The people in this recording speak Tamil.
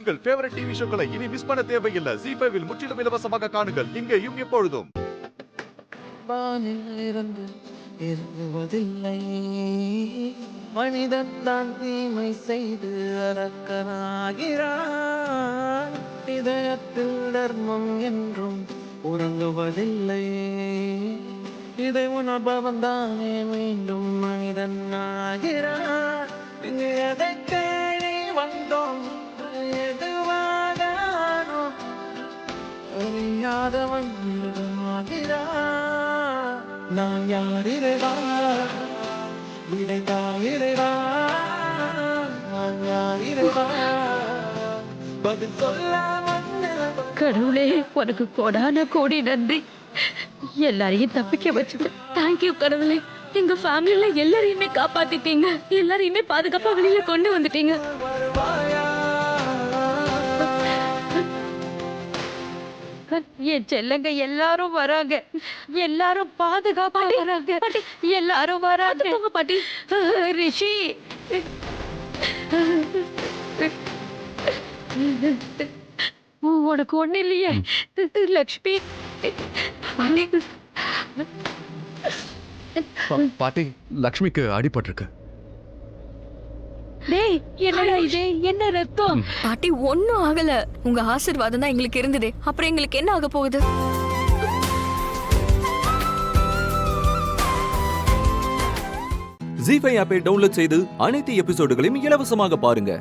உங்கள் ஃபேவரட் டிவி ஷோக்களை இனி மிஸ் பண்ண தேவையில்லை. ZEE5 இல் முற்றிலும் இலவசமாக காணுங்கள். இங்கேயும் எப்பொழுதும். மனிதன் தான் தீமை செய்து அரக்கனாகிறான். இதயத்தில் தர்மம் என்றும் உறங்குவதில்லை. இதை உணர்பவன் தானே மீண்டும் மனிதன் ஆகிறான். இங்கு எதை தேடி வந்தோம், எதுவாகானோ அறியாதவன் ஆகிறான். நான் யார் இறைவா, இறைவா இறைவா, நான் யார் இறைவா, பதில் சொல்லாமல் கடவுளே, உனக்கு கோடான கோடி நன்றி. எல்லாரையும் தப்பிக்க வச்சுட்டு தேங்க்யூ கடவுளே. எங்க ஃபேமிலியில எல்லாரையுமே காப்பாத்திட்டீங்க, எல்லாரையுமே பாதுகாப்பா வெளியில கொண்டு வந்துட்டீங்க. என் செல்லங்க எல்லாரும் வராங்க, எல்லாரும் பாதுகாப்பா வராங்க, எல்லாரும் வராங்க பாட்டி. ரிஷி உனக்கு ஒண்ணு இல்லையே? லக்ஷ்மி பாட்டி, லக்ஷ்மிக்கு அடிபட்டிருக்கு. டேய், என்னடா இது? என்ன ரத்தம்? பாட்டி ஒன்னும் ஆகல. உங்க ஆசீர்வாதம் தான் எங்களுக்கு இருந்தது. அப்புறம் எங்களுக்கு என்ன ஆக போகுது? ZEE5 ஆப்பை டவுன்லோட் செய்து அனைத்து எபிசோடுகளையும் இலவசமாக பாருங்க.